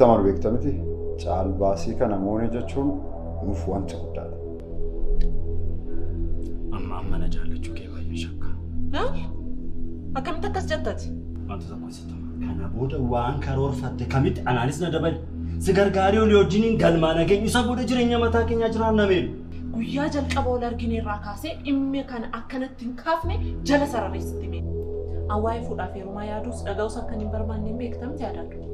Sitta malu beektamiti caalbaasii kana moone jechuun nuuf wanti guddaadha. Amma na jaallachuu kee baay'ee shakka. Akkamitti akkas jettati? Wanta tokko sitta. Kana booda waan karoorfatte kamitti anaanis na dabali. Si gargaarii olii wajjiniin galmaa nageenyu isa booda jireenya mataa keenyaa jiraan nameenu. Guyyaa jalqaba ol argine irraa kaasee dhimmi kana akkanatti hin kaafne jala sararreessitti mee. Awwaa'ee fuudhaaf heerumaa yaadus dhaga'us akka hin barbaanne beektamti yaadadhu.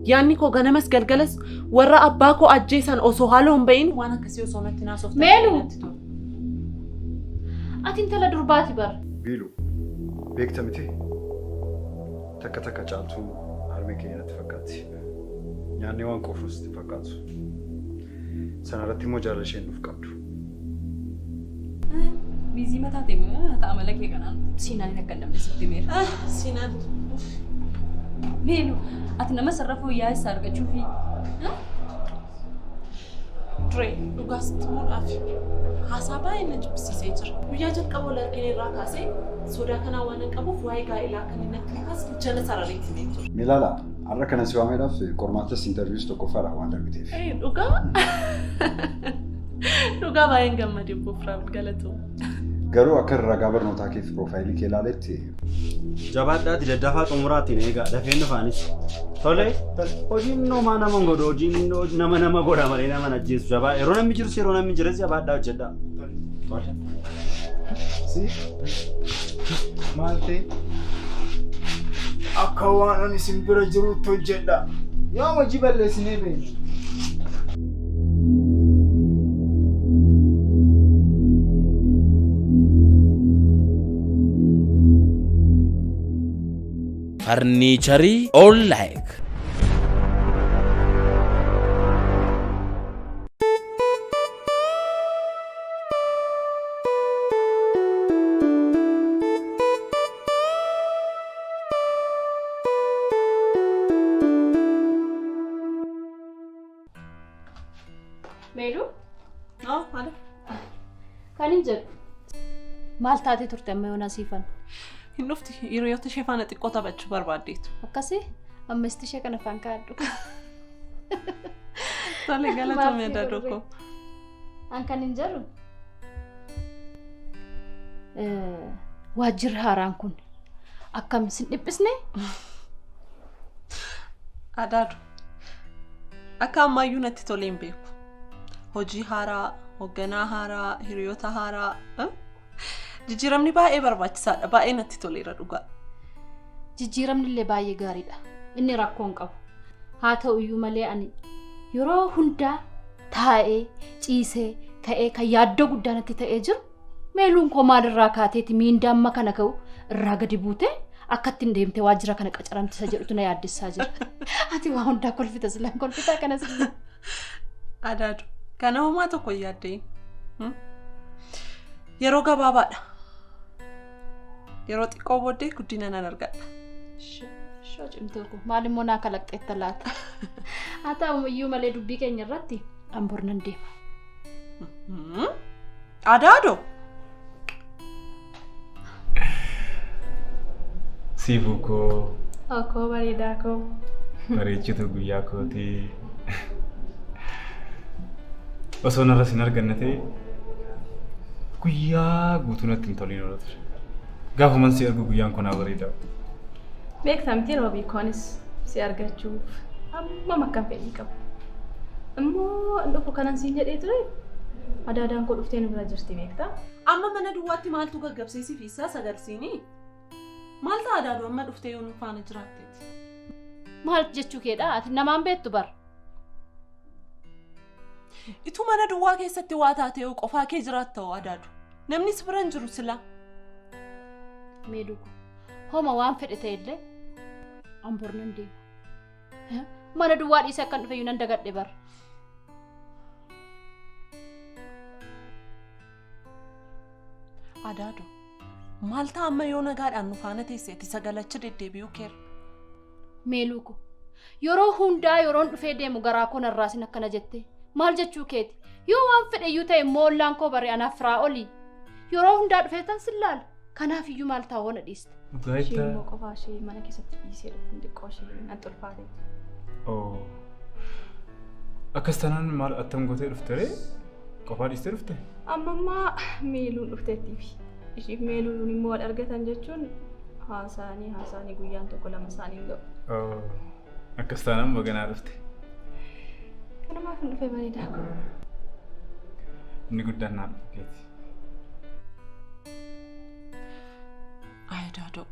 Yaanni koo ganamas galgalas warra abbaa koo ajjeesan osoo haaloo hin bahin waan akkasii osoo natti naasoftan. Meelu! Ati intala durbaati bara. Biilu beektamiti takka takka caaltuu harmee keenyatti fakkaatti. Nyaanni waan qofuus itti fakkaatu. Sanarratti immoo jaalala isheen nuuf qabdu. Bizii mataa ta'e ta'a malakee kanaan siinaan akka namni sitti meera. Siinaan. Meelu, ati nama sarrafuu yaa isa argachuu fi Dre, dhugaas timuudhaaf haasaa baay'ee na jibbisiisee jira. Guyyaa jalqaba ol argine irraa kaasee sodaa kanaa waan hin qabuuf waa'ee gaa'elaa kan inni natti kaase jala sararreetti mee ture. Milaala har'a kana si waameedhaaf qormaatas interviiyuus tokkoffaadha waan darbiteef. Dhugaa? Dhugaa baay'een gammadee buufraaf galatu. Garuu akka ragaa barnootaa keef piroofaayilii kee ilaaletti Jabaadhaati daddafaa xumuraatiin eegaa dafeen dhufaanis. Tole hojiin noomaa nama godhu hojiin nama godha malee nama ajjeesu jabaa yeroo namni jirus yeroo namni jiras jabaadhaa hojjedhaa. Si maal ta'e akka waan ani isin bira jirutti hojjedhaa. Yoo hojii balleessinee beekna. Furniture all like. Meelu? Maali? Kan hin jedhu. Maal taatee turte amma yoo nasiifan? Hin dhufti hiriyoota ishee faana xiqqoo taphachuu barbaaddeetu. Akkasii amma isti ishee kana afaan kaadhu. Tole galatoomee dadokko. An kan hin jedhu. Waajjirri haaraan kun akkam sin dhiphisne? Adaadu. Akka ammayyuu natti tolee hin beeku. Hojii haaraa, hoogganaa haaraa, hiriyoota haaraa. Jijjiiramni baay'ee barbaachisaadha. Baay'ee natti toleera dhugaa. Jijjiiramni illee baay'ee gaariidha. Inni rakkoo hin qabu. Haa ta'u iyyuu malee ani yeroo hundaa taa'ee, ciisee, ka'ee kan yaaddoo guddaa natti ta'ee jiru. Meeluun koo maalirraa kaateeti miindaa amma kana ka'u irraa gadi buutee akkatti hin deemtee waajjira kana qacaramtisa jedhutu na yaaddessaa jira. Ati waa hundaa kolfita silaan kolfitaa kanas. Adaadu. Kana homaa tokko yaaddee. Yeroo gabaabaadha. Yeroo xiqqoo booddee guddina nan argadha. Shoo cimtuu kun maal immoo naa kalaqxeetta laata? Haa ta'u iyyuu malee dubbii keenya irratti ambor nan deema. Adaadoo. Siifuu koo. Akkoo bareedaa koo. Bareechitu guyyaa kootii. Osoo narra sin arganne ta'e guyyaa guutuu natti hin toliin oola ture. Gaafuman si argu guyyaan kun haa bareedaa. Beektamtiin wabii koonis si argachuuf amma makkaan fedhii qabu. Immoo dhufu kanan siin jedhee ture adaadaan koo dhuftee nu bira jirti beektaa? Amma mana duwwaatti maaltu gaggabsiisii fi isaa sagalsiinii? Maal ta'a adaaduu amma dhuftee yoo nu faana jiraatteeti? Maal jechuu keedha? Ati namaan beektu bara. Itu mana duwwaa keessatti waa taatee qofaa kee jiraatta adaadu. Namni si bira hin jiru sila. Meeduku. Homa waan fedhe ta'ellee ambor nan deema. Mana duwwaa dhiisee akkan dhufe nan dagadhe bara. Adaadu. Maal ta'a amma yoo nagaadhaan nu faana teesseeti sagalacha deddeebi'uu keera. Meeluku. Yeroo hundaa yeroon dhufee deemu garaa koo narraasin akkana jette. Maal jechuu keeti? Yoo waan fedhe iyyuu ta'e moollaan koo bare anaaf firaa oli. Yeroo hundaa dhufee tan sillaala. Kanaaf iyyuu maal taa'oo na dhiiste. Gaayita. Ishee immoo qofaa ishee mana keessatti dhiisee dhufu xiqqoo ishee nan xulfaate. Oh. Akkastanaan maal attam gootee dhuftere? Qofaa dhiistee dhufte? Amma meeluun dhufteettiifi. Ishiif meeluun immoo wal argatan jechuun haasaanii guyyaan tokko lama isaanii ga'u. Oh. Akkastanaan baganaa dhufte. Kanumaaf hin dhufe bareedaa kun. Inni guddaan naa dhufu keeti. Daadoo.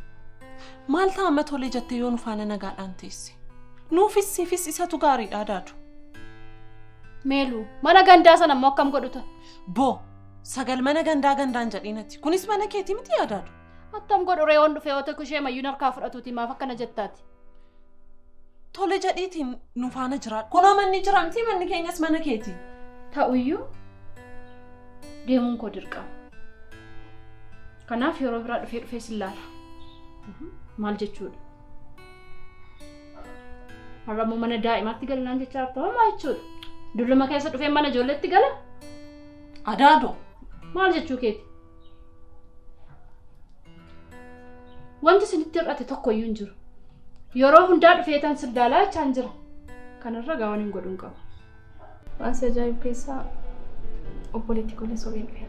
Maal ta'a amma tolee jettee yoo nu faana nagaadhaan teesse? Nuufis siifis isatu gaariidha Daadoo. Meeluu mana gandaa sana immoo akkam godhuta? Boo sagal mana gandaan jedhinatti. Kunis mana keetii miti Daadoo. Attam godhu reewoon dhufee yoo ta'u ishee mayyuun harkaa fudhatuuti maaf akkana jettaati? Tole jedhiitiin nu faana jira. Kunoo manni jira miti manni keenyas mana keetii. Ta'uyyuu deemuun koo dirqama. Kanaaf yeroo biraa dhufee sillaala. Maal jechuudha? Har'ammoo mana daa'imaatti galinaan jechaa jirtu maal jechuudha? Dulluma keessa dhufee mana ijoolleetti gala? Daadoo. Maal jechuu keeti? Wanti isinitti hir'ate tokkoyyuu hin jiru. Yeroo hundaa dhufee tan sildaalaa jechaan jira. Kanarra gaawwan hin godhuun qaba. Waan si ajaa'ibu keessaa obboleetti golee sobeen dhufe.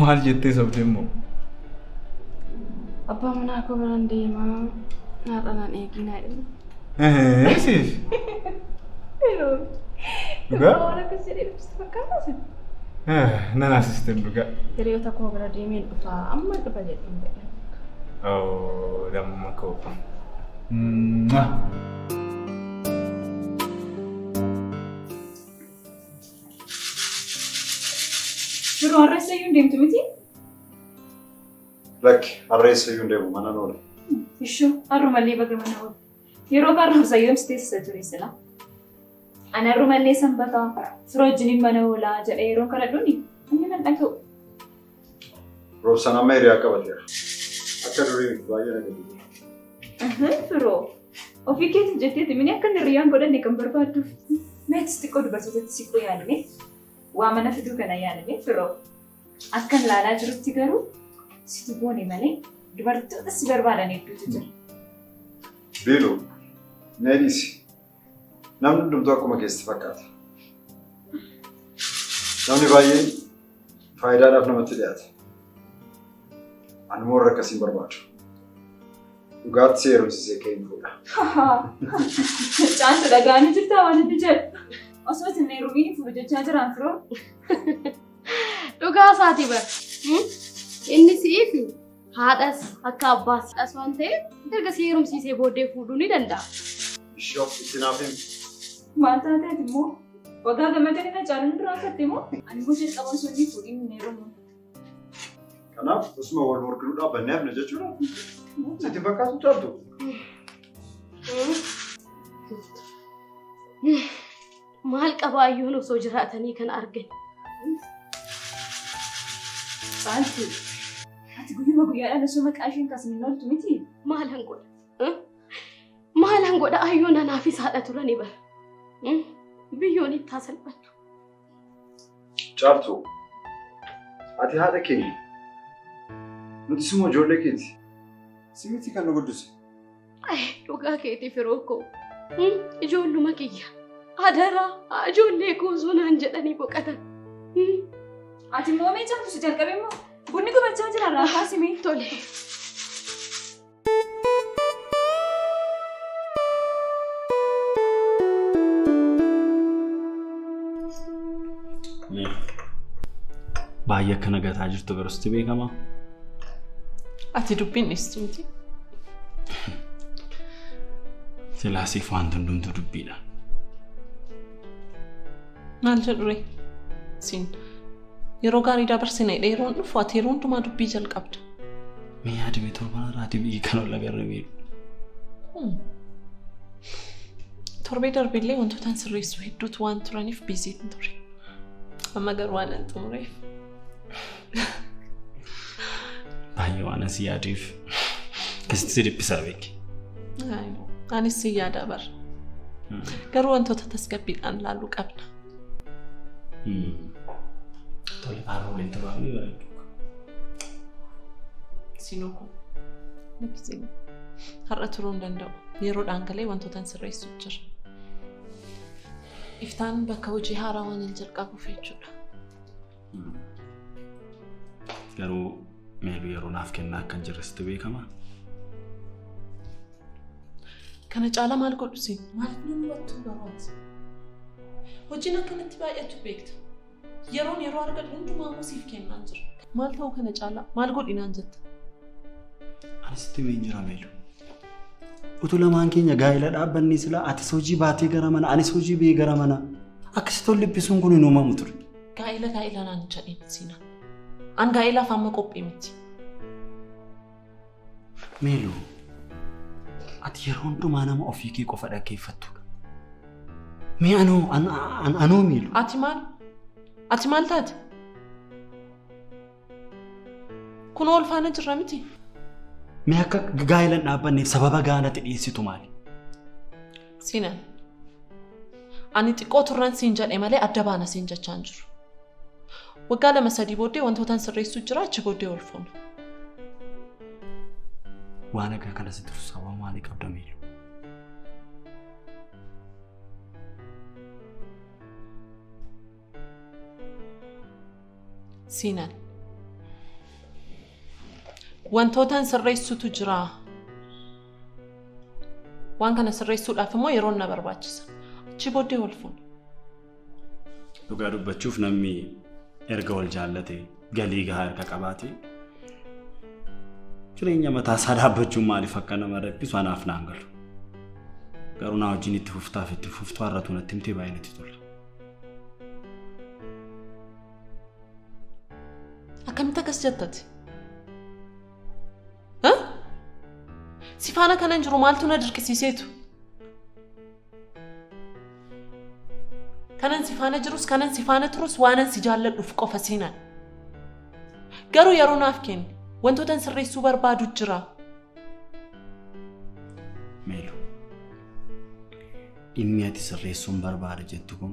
Maal jettee sobdee immoo? Abbaa manaa koo biraan deemaa haadhanaan eeginaa jedhama. Siif? Yeroo. Dhugaa? Waan akkas jedhee dhufsi fakkaata sin. Nan asisteen dhugaa. Hiriyoota koo bira deemeen dhufaa amma dhufa jedhuun jedhan. Oh, damma koo. Biroo harreessa iyyuu deemtu miti? Lakki harreessa iyyuu deemu mana noola. Ishuu harrumallee baga mana oola. Yeroo barruusa yoomsiteessa ture sila. Ani harrumallee sanbataa fira wajjiniin mana oolaa jedhee yeroo kana dhuni inni nan dhaga'u. Roobsan amma hiriyaa qabateera. Akka durii baay'ee nagadi. Firoo ofii keetiin jetteeti mini akka inni riyyaan godhanne kan barbaadduuf. Meetis xiqqoo dubartootatti siqqoo yaadame waa mana fiduu kana yaadame firoo akkan laalaa jirutti garuu situ boone malee dubartoota si barbaadan hedduutu jira. Biiluu, meedhiisi. Namni hundumtuu akkuma keessatti fakkaata. Namni baay'een faayidaadhaaf namatti dhiyaata. Ani immoo warra akkasiin barbaadu. Dhugaatti si heerumsisee ka'een fuudha. Caantu dhagaanii jirtaa waan itti jedhu. Osoo isin heerumiin fuudhu jechaa jiraan firoo. Dhugaa isaati bara. Inni si'iifi haadhas akka abbaas waan ta'eef erga si heerumsiisee booddee fuudhuu ni danda'a. Ishoo itti naaf himi. Maal taateet immoo waggaa gammadanii na caaluun duraa akkatti immoo ani immoo jalqaban sunii fuudhiin hin heerumu. Kanaaf osuma wal morkiduu dhaabbannee hafna jechuudha. Sitti fakkaatu caaltu. Maal qabaayyuun osoo jiraatanii kan argan. Caaltu ati guyyuma guyyaadhaan osoo maqaa isheen kaasanii noltu miti. Maalan godha? Maalan godha ayyoon anaafis haadha turanii bara. Biyyoon itti salphattu. Caaltu. Ati haadha keenya. Nuti suma ijoollee keeti. Simiti kan nu guddise. Dhugaa keetii firoo koo. Ijoolluma kiyya. Adaraa ijoollee koo osoo naan jedhanii boqotan. Ati immoo mee caaltu si jalqabe immoo bunni gubachaa jira irraa kaasimee. Tole. Baay'ee akka nagataa jirtu garuusti beekamaa. Ati dubbiin dhiistu miti. Silaasiif waan hundumtu dubbiidha. Maal jedhure? Siin yeroo gaarii dabarsine dheeroon dhufu ati yeroo hundumaa dubbii jalqabda. Mee yaadame torban irraati biyyi kan ol agarra beeku. Torbee darbeellee wantoota sirreessu hedduutu waan turaniif biiziitiin ture. Amma garuu waan hin xumureef. Baay'ee waan asii yaaduuf akkasitti si dhiphisaa beeki. Anis si yaada bara. Garuu wantoota tasgabbiidhaan laaluu qabna. Tole haala waliin tabaafnee bareedu. Sinoo kun har'a turuu hin danda'u. Yeroodhaan galee wantoota sirreessu jira. Iftaan bakka hojii haaraa waan hin jalqabuuf jechuudha. Garuu meeluu yeroo naaf kennaa akkan jirresitti beekama. Kana caalaa maal godhusi? Maal nun wattuu barbaachisa? Hojiin akkanatti baay'atu beekta. Yeroo argadhu hundumaa musiif kennaan jira. Maal ta'uu kana caalaa maal godhinaan jetta? Anisitti meen jira meeluu. Utuu lamaan keenya gaa'ela dhaabbanni silaa atis hojii baatee gara mana anis hojii bee gara mana akkasitti ol libbisuun kun hin uumamu ture. Gaa'ela naan jedhee mitiina. An gaa'elaaf amma qophii miti. Meeluu ati yeroo hundumaa nama ofii kee qofa dhaggeeffattudha. Mee anoo meeluu. Ati maal taate? Kun ol faana jirra miti. Mee akka gaa'elan dhaabbanneef sababa gaanatti dhiyeessitu maali? Sinan. Ani xiqqoo turran siin jedhe malee adda baana siin jechaan jiru. Waggaa 2-3 booddee wantootaan sirreessuu jira achi booddee ol foonu. Waan akka kana sitti sababa maalii qabda meeluu? Sinan. Wantootaan sirreessuutu jira. Waan kana sirreessuudhaaf immoo yeroo na barbaachisa. Achi booddee ol foonu. Dhugaa dubbachuuf namni erga wal jaallate galii gahaa erga qabaate jireenya mataa isaa dhaabbachuun maaliif akka nama rakkisu anaaf naan galu. Garuu naa wajjin itti fuftuu har'atu natti himtee baay'ee natti tola. Akkamitti akkas jettati? Sifaana kanan jiru maaltu na dirqisiiseetu? Kanan sifaana jirus kanan sifaana turus waanan si jaalladhuuf qofa siinan. Garuu yeroo naaf kenni wantootaan sirreessuu barbaadu jira. Meeluu dhimmi ati sirreessuun barbaada jettu kun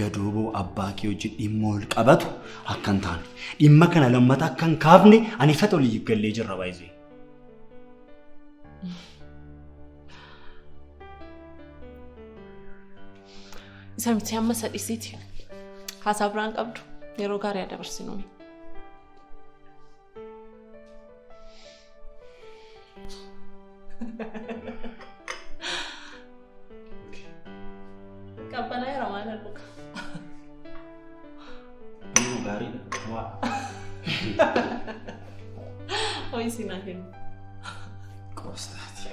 gadooboo abbaa kee wajjin dhimma ol qabatu akka hin taane dhimma kana lammata akka hin kaafne ani fata olii gallee jirra baay'ee. Isa miti amma sadhiisiiti. Haasaa biraan qabdu yeroo gaarii dabarsinuuni. Qabbanaa yeroo maal argu? Gaariidha. Waa. Ho'i sinaa kennu. Qostaati.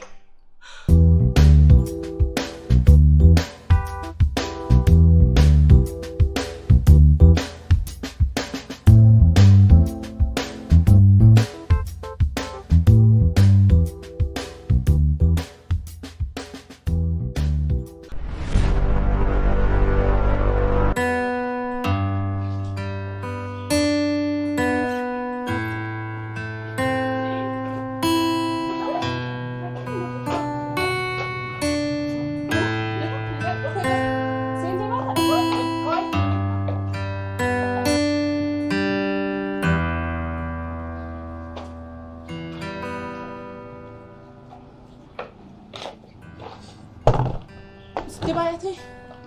Dibayati.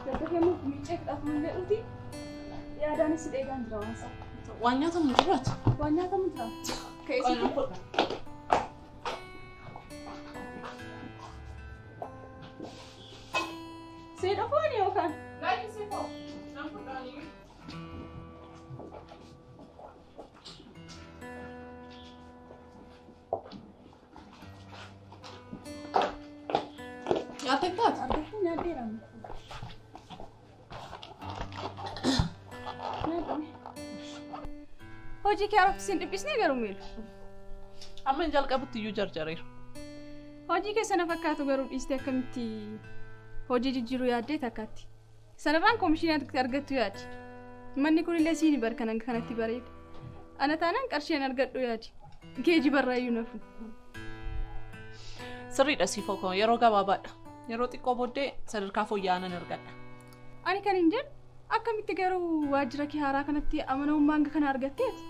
Gaggeeffamu miicee fudhatamu jedhuti yaadaanis dheegaan jira waan isaa. Waan nyaatamu jiraatu. Waan nyaatamu jira. Keessi. Seedha fooni yookaan? Gaarii seefoo. Naan fudhaanii. Nyaata taate? Argatu nyaateera. Hojii kee arafti siin dhiphisnee garuu miidhu. Amma hin jalqabutti iyyuu jarjareera. Hojii kee sana fakkaatu garuu dhiistee akkamitti hojii jijjiiruu yaaddee takkaatti. Sanarraan koomishinii argattu yaadi. Manni kunillee siin barkan kanatti bareeda. Ana taanaan qarsheen argadhu yaadi. Geejibarraa iyyuu nafu. Sirriidha siifoo koo yeroo gabaabaadha. Yeroo xiqqoo booddee sadarkaa fooyya'aan argadha. Ani kan hin jedhu akkamitti garuu waajjira kee haaraa kanatti amanamummaan kana argatteeti?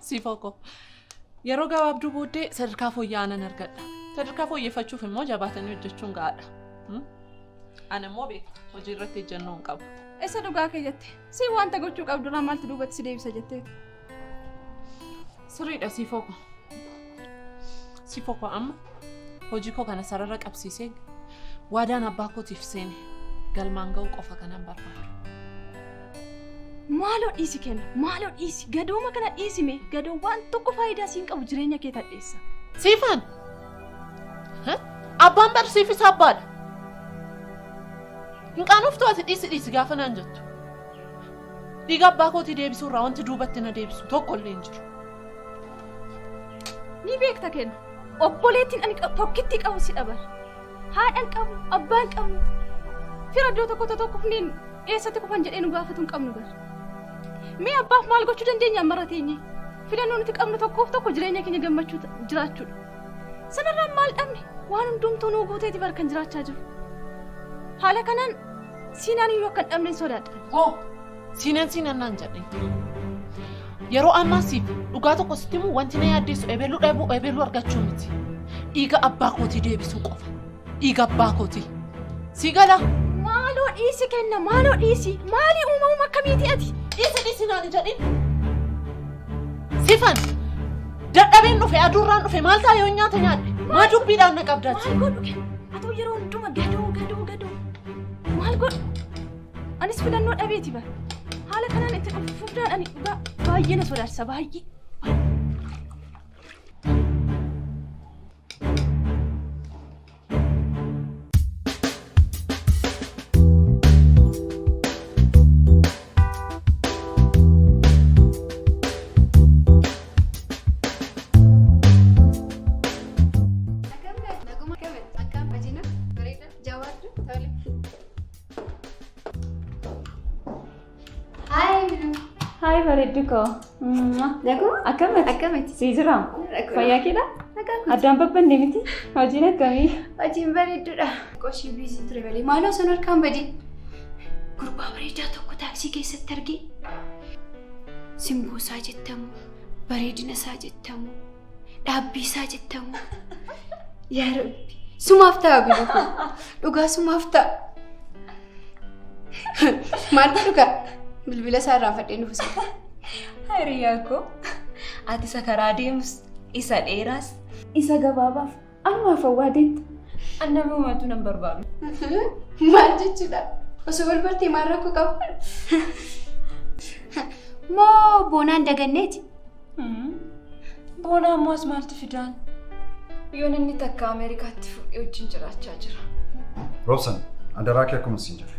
Siifoo koo yeroo gabaabduu booddee sadarkaa fooyya'aan argadha. Sadarkaa fooyyeffachuuf immoo jabaatanii hojjechuun gahaadha. Ani immoo beektu hojii irratti ejjennoo hin qabu. Isa dhugaa kee jette. Si wanta gochuu qabdu irraa maaltu duubatti si deebisa jettee. Sirriidha siifoo ko. Siifoo ko amma hojii koo kana sarara qabsiisee waadaan abbaa kootiif seene galmaan ga'u qofa kanan barbaadu. Maaloo dhiisi kenna. Maaloo dhiisi. Gadooma kana dhiisime. Gadoo waan tokko faayidaa siin qabu jireenya kee tadheessa. Siifan. Abbaan barsiifisa abbaadha. Hin qaanoftu ati dhiisi gaafa naan jettu. Dhiiga abbaa kootii deebisuu irraa wanti duubatti na deebisu tokko illee hin jiru. Ni beekta kenna. Obboleettiin ani tokkitti qabu si dhabara. Haadhaan qabu, abbaan qabu. Fira iddoo tokko hundeen eessatti kufan jedhee nu gaafatu hin qabnu gara. Mee abbaaf maal gochuu dandeenya amma teenye? Filannoo nuti qabnu tokko jireenya keenya gammachuu jiraachuudha. Sanarraan maal dhabne? Waan hundumtuu nuu guuteeti bara kan jiraachaa jiru. Haala kanaan siinaan iyyuu akka hin dhabne sodaadha. Hoo! Siinaan naan jedhe. Yeroo ammaa siif dhugaa tokko sitti himu wanti na yaaddeessu eebeluu dhabuu eebeluu argachuu miti. Dhiiga abbaa kootii deebisuu qofa. Dhiiga abbaa kootii. Si gala. Maaloo dhiisi kenna maaloo dhiisi. Maali uumamuma akkamiiti ati? Dhiisi naan jedhin. Sifan. Dadhabeen dhufe aduurraan dhufe maal ta'a yoo nyaata nyaadhe? Maa dubbiidhaan na qabdaati? Maal godhu kenna? Atoo yeroo hunduma gadoo. Maal godhu? Anis filannoo dhabeeti bara. Haala kanaan itti fufdaan ani dhugaa baay'ee na sodaachisa baay'ee. Hai bareeddu koo. Akkamatti? Si jira? Fayyaa keedha? Addaan babbanne miti? Hojiin akkamii? Hojiin bareedduudha. Qoshii biisii ture malee maaloo san harkaan badee gurbaa bareedaa tokko taaksii keessatti argee simboo isaa jettamu, bareedina isaa jettamu, dhaabbii isaa jettamu. Yaa Rabbi, sumaaf ta'a biyya kun. Dhugaa sumaaf ta'a. Maal dhugaa? Bilbila isaa irraa fadhee nuuf isa. Hiriyaa koo. Ati isa karaa deemus, isa dheeraas, isa gabaabaaf anumaaf hawwaa deemta. Annama uummatu nan barbaadu. Maal jechuudha? Osoo wal bartee maal rakkoo qabu? Moo boonaan daganneeti? Boonaa ammoo as maaltu fidaan? Yoon inni takka Ameerikaatti fuudhee wajjin jiraachaa jira. Roobsan, adaraa kee akkuma siin jedhe.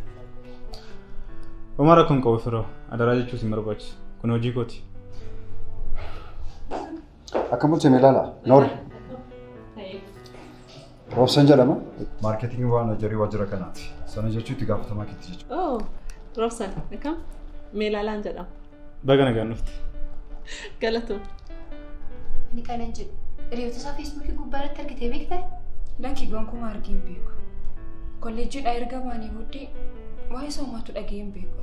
Omara kun qabu firoo adaraa jechuun si barbaachisu. Kun hojii kooti. Akka bulchame ilaala. Noor. Roobsan jedhama. Maarketingii waan hojii waajjira kanaati. Sana jechuun itti gaafatamaa keetti jechuudha. Oh, Roobsan, akkam? Mee ilaalaan jedhama. Baga nagaan dhufte. Galatoom. Ani kanan jedhu. Hiriyoota isaa Feesbuukii gubbaarratti argitee beektaa? Lakkii gonkumaa argee hin beeku. Kolleejjiidhaa erga baanii booddee waa'ee soomaatu dhagee hin beeku.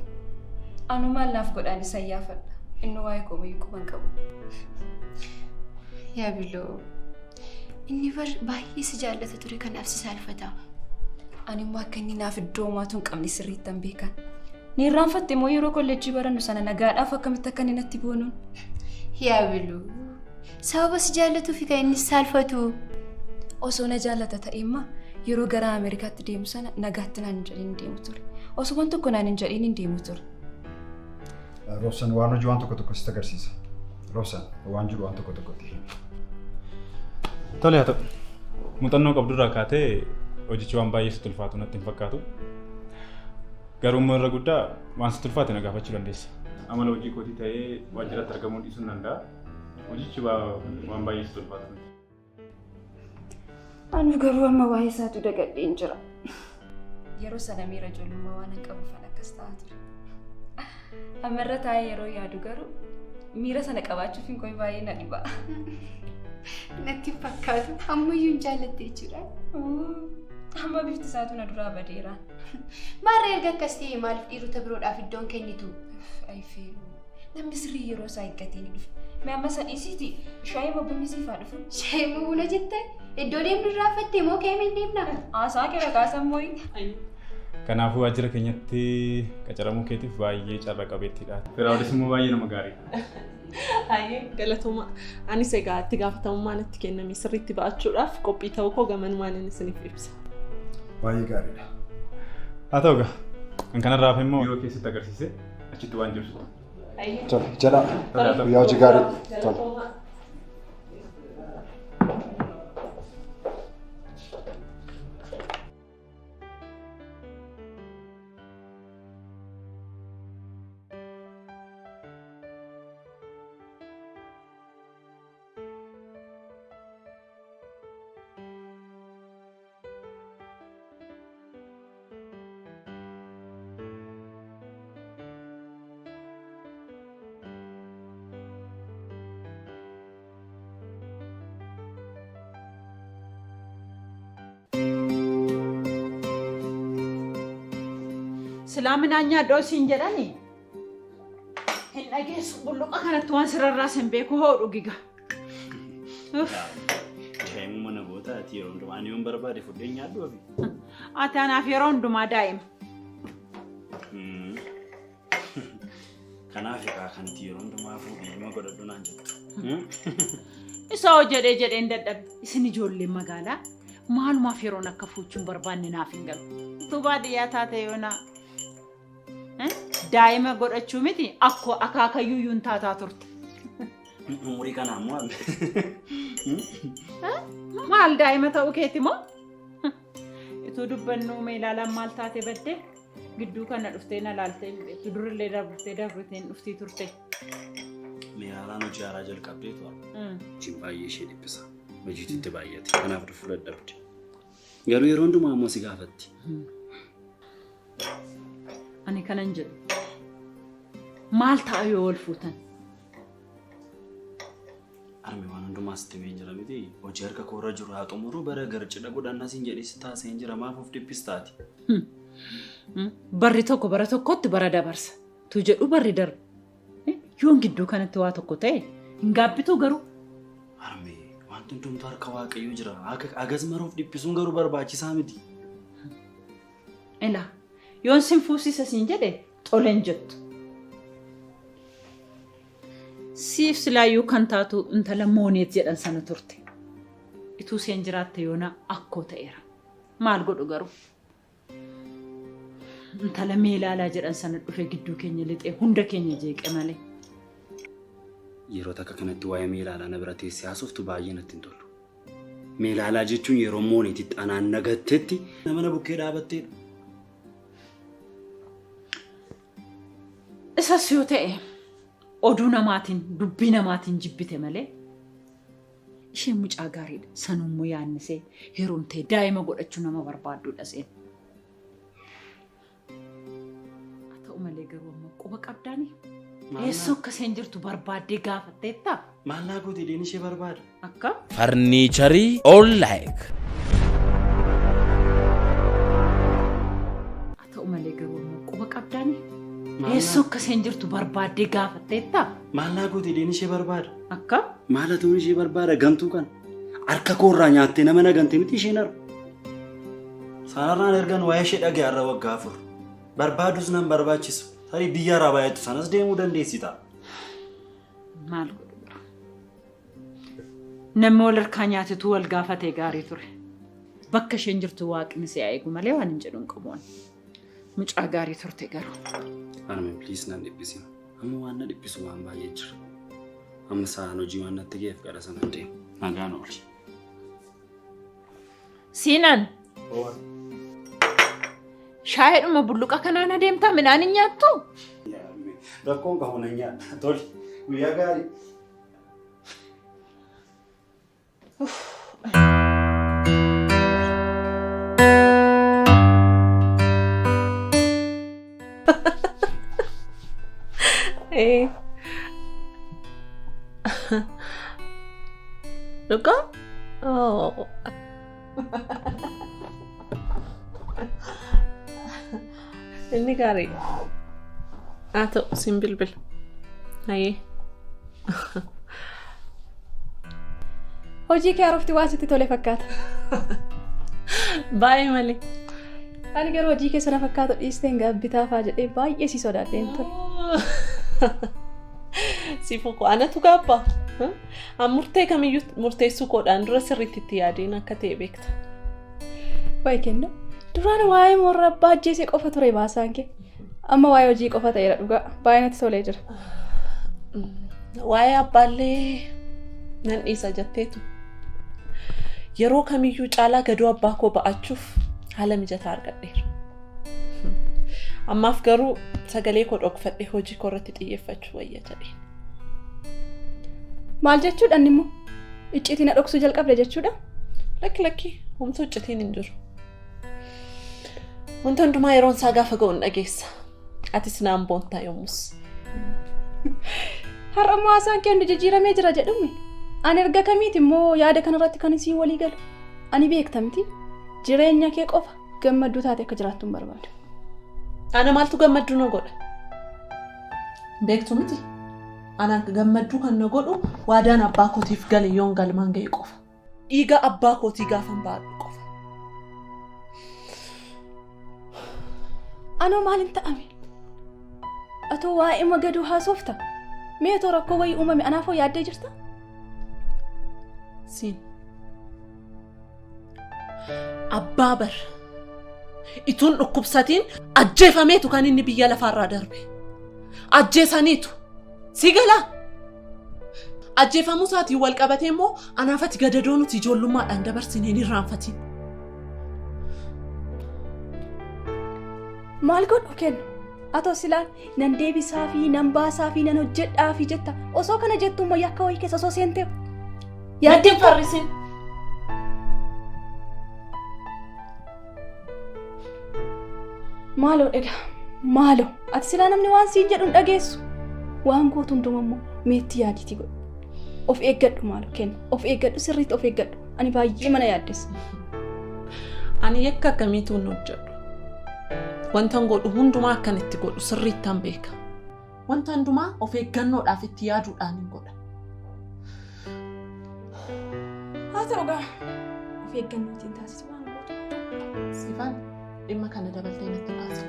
Anumaan naaf godhaan isa iyyaafadha. Inni waa'ee koomii quban qabu. Yaa biloo. Inni baay'ee si jaallata ture kanaaf si saalfata. Ani immoo akka inni naaf iddoo homaatu hin qabne sirriitti hin beekan. Ni irraanfatte immoo yeroo kolleejjii barannu sana nagaadhaaf akkamitti akka inni natti boonuun. Yaa biloo. Sababa si jaallatuufi kan inni saalfatu. Osoo na jaallata ta'eemma yeroo gara Ameerikaatti deemu sana nagaatti naan hin jedhin deemu ture. Osoo waan tokko naan hin jedhin hin deemu ture. Roobsan waan hojii waan tokko sitti agarsiisa. Roobsan waan jiru waan tokko tokkotti. Tole haa ta'u. Muuxannoo qabdurraa kaatee hojichi waan baay'ee sitti ulfaatu natti hin fakkaatu. Garuu immoo irra guddaa waan sitti ulfaate na gaafachuu dandeessa. Amala hojii kootii ta'ee waajjiratti argamuu dhiisuu ni danda'a. Hojichi waan baay'ee sitti ulfaatu. Anu garuu amma waa'ee isaatu dagadheen jira. Yeroo sana miira ijoollummaa waan hin qabu fan akkas ta'aa ture. Ammarra taa'ee yeroo yaadu garuu miira sana qabaachuuf hin koyi baay'ee na dhiba. Natti fakkaatu ammayyuu hin jaallatte jechuudha. Amma bifti isaatu na duraa badeera. Maarra erga akkas ta'e maaliif dhiirota biroodhaaf iddoon kennitu? Ayifeeru. Namni sirrii yeroo isaa eeggatee ni dhufa. Mee amma sadhiisiiti shaayii bunni siifaa dhufu. Shaayii buna jettee iddoo deemnu irraa fattee moo keemee deemna? Haasaa kee rakaasan mooyi. Kanaafuu waajjira keenyatti qacaramuu keetiif baay'ee carra qabeettiidha. Firaa'olis immoo baay'ee nama gaariidha. Hayyee galatuma anis egaa itti gaafatamummaan itti kenname sirriitti ba'achuudhaaf qophii ta'uu koo gamanummaan isiniif ibsa. Baay'ee gaariidha. Haa ta'u egaa kan kanarraaf immoo yeroo keessatti agarsiise achitti waan jirtu. Tole jala guyyaa hojii gaarii. Tole. Islaaminanya dosin jedhani hin dhageessu bulluqa kanatti waan sirarraa sin beeku hoodhu giga. Daa'imuma mana goota ati yeroo hundumaa ani yoon barbaade fudhee nyaadhu ofi. Ati anaaf yeroo hundumaa daa'ima. Kanaaf egaa kanatti yeroo hundumaa fuudhee dhuma godhadhu naan jettu. Isa hoo jedheen dadhabde isin ijoolleen magaalaa maalumaaf yeroon akka fuuchuun barbaanne naaf hin galu. Utuu baadiyyaa taate yoona daa'ima godhachuu miti akkoo akaakayyuu hin taataa turte. Umurii kana ammoo maal daa'ima ta'uu keeti moo? Ituu dubbannu mee ilaalan maal taate baddee gidduu kana dhuftee na laaltee beektu durillee dabartee dhuftii turte. Meeraalaan hojii haaraa jalqabdeetu hojiin baay'ee ishee dhiphisa. Hojiitu itti baay'ate. Kanaaf dhufuu dadhabde. Garuu yeroo hundumaa ammoo si gaafatti. Ani kanan jedhu maal ta'a yoo wal fuutan? Armi waan hundumaa sitti mee jira miti hojii harka koorra jiru haa xumuru bara gara cidha godhannaa siin jedhee si taasee jira maaf of dhiphistaati. Barri tokko bara tokkotti bara dabarsa. Tu jedhu barri darba. Yoon gidduu kanatti waa tokko ta'e hin gaabbitu garuu. Armi wanti hundumtu harka waaqayyoo jira. Agas maroof dhiphisuun garuu barbaachisaa miti. Ela yoon sin fuusisa siin jedhe toleen jettu. Siif silaayyuu kan taatu intala mooneet jedhan sana turte. Ituu seen jiraatte yoona akkoo ta'eera. Maal godhu garuu? Intala meelaalaa jedhan sana dhufe gidduu keenya lixee hunda keenya jeeqe malee. Yeroo takka kanatti waa'ee meelaalaa na bira teessee haasoftu baay'ee natti hin tolu. Meelaalaa jechuun yeroo mooneetitti anaan nagatteetti nama na bukkee dhaabatteedha. Isas yoo ta'e oduu namaatiin dubbii namaatiin jibbite malee isheen mucaa gaariidha. Sanummoo yaannisee heerumtee daa'ima godhachuu nama barbaadduudha seen. Haa ta'u malee garuu ammoo quba qabdaani. Eessoo akkaseen jirtu barbaaddee gaafatteetta? Maallaa guutii deeni ishee barbaada. Akka? Farniicharii All-like. Haa ta'u malee garuu ammoo quba qabdaani. Eessoo akkaseen jirtu barbaaddee gaafatteetta? Maallaa guutii deeni ishee barbaada. Akka? Maalatuun ishee barbaada gamtuu kana. Harka koorraa nyaattee nama nagante miti isheen argu. Sanarraan ergan waa'ee ishee dhagaarra waggaa afur. Barbaadus nan barbaachisu. Tarii biyya irraa baay'atu sanas deemuu dandeessita. Maal godhu? Namni wal harkaa nyaatetu wal gaafatee gaarii ture. Bakka isheen jirtu waaqni si eegu malee waan hin jedhuun qabuun. Mucaa gaarii turte garuu. Arme please nan dhibbisina. Amma waan na dhibbisu waan baay'ee jira. Amma sa'aan hojii waan natti geef gara sana deemu. Nagaan oolchi. Siinan. Shaayidhuma bulluqa kanaan adeemtaa midhaan hin nyaattu? Rakkoon qabu nan nyaata. Toli. Guyyaa gaarii. Luka? Oh. Inni gaarii. Haa ta'u siin bilbil. Hayyee. Hojii kee haarofti waan sitti tole fakkaata. Baay'ee malee. Ani garuu hojii keessa na fakkaatu dhiisteen gabbitaa fa'aa jedhee baay'ee si sodaadheen ture. Sifu ko anatu gabba. Murtee kamiyyuu murteessuu koodhaan dura sirriitti itti yaadeen akka ta'e beekta. Wayi kenna. Duraan waa'ee morra abbaa ajjeesee qofa ture baasaan kee. Amma waa'ee hojii qofa ta'eera dhugaa. Baay'ee natti tolee jira. Waa'ee abbaallee nan dhiisa jetteetu. Yeroo kamiyyuu caalaa gadoo abbaa koo ba'achuuf haala mijataa argadheera. Ammaaf garuu sagalee koo dhokfadhee hojii koo irratti xiyyeeffachuu wayya jedheen. Maal jechuudhaan immoo icciitii na dhoksuu jalqabde jechuudha? Lakki homtuu icciitiin hin jiru. Wanta hundumaa yeroon isaa gaafa ga'u hin dhageessa. Atis naan boontaa yommus. Har'a immoo haasaan kee hundi jijjiiramee jira jedhume. Ani erga kamiiti immoo yaada kanarratti kan isii walii galu. Ani beekta miti jireenya kee qofa gammadduu taate akka jiraattu hin barbaadu. Ana maaltu gammadduu na godha? Beektu miti. Ana gammadduu kan na godhu waadaan abbaa kootiif gale yoon galmaan ga'e qofa. Dhiiga abbaa kootii gaafan baadhu qofa. Anoo maalin ta'ame? Atoo waa'ee magaduu haasofta? Mee atoo rakkoo wayii uumame anaafoo yaaddee jirta? Siin. Abbaa bar. Ituun dhukkubsatiin ajjeefameetu kan inni biyya lafaarraa darbe. Ajjeesaniitu. Si galaa. Ajjeefamuu isaatiin wal qabatee immoo anaafati gadadoo nuti ijoollummaadhaan dabarsineen irraanfatiin. Maal godhu kennu? Atoo silaan nan deebisaa fi nan baasaa fi nan hojjedhaa fi jetta. Osoo kana jettu immoo yakka wayii keessa osoo seentee. Yaaddeen farrisin. Maaloo dhagaa? Maaloo? Ati silaa namni waan siin jedhu hin dhageessu. Waan gootu hunduma immoo meetti yaadiitii godhu. Of eeggadhu maaloo kennu. Of eeggadhu sirriitti of eeggadhu. Ani baay'ee mana yaaddessa. Ani yakka akkamiitu hin hojjedhu. Wanta godhu hundumaa akkan itti godhu sirriittaan beeka. Wanta hundumaa of eeggannoodhaaf itti yaaduudhaan hin godha. Haa ta'u gaa. Of eeggannootiin taasisu waan gootu. Sifaan dhimma kana dabaltee natti baasi.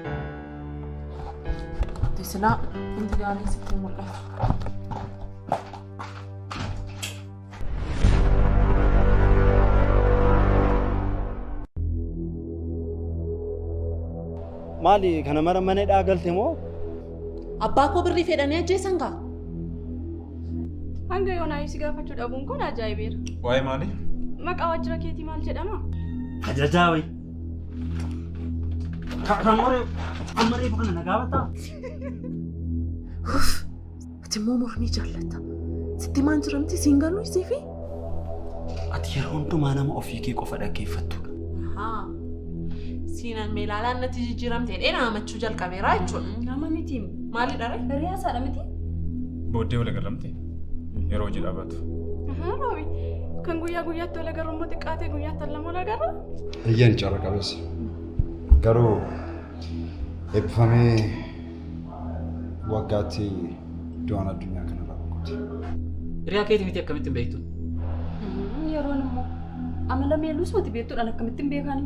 Silaa wanti gaariin sitti mul'atu. Maali kana mara mana dhaagalte moo? Abbaa koo birrii fedhanii ajjeesan gaa? Hanga yoonaa si gaafachuu dhabuun kun ajaa'ibeera. Waa'ee maali? Maqaa waajjira keetii maal jedhama? Ajajaa wayi. Ammaree kana na gaafataa? Ati immoo mormii jaallata. Sitti maan jiramti siin galuu isiifi? Ati yeroo hundumaa nama ofii kee qofa dhaggeeffattudha. Haa. Siinan meelaalaan natti jijjiiramtee dheeraa amachuu jalqabeeraa jechuudha. Nama miti. Maali dhare? Hiriyaasaadha miti. Booddee wal agarramte yeroo hojii dhaabatu. Roobi kan guyyaa guyyaatti wal agarru immoo xiqqaatee guyyaatti lama wal agarra. Iyyaan carra qabeessa. Garuu eebbifamee waggaatti du'aan addunyaa kanarraa boqote. Hiriyaa keetii miti akkamittiin beektu? Yeroon immoo amala meelluus mati beektuudhaan akkamittiin beekani?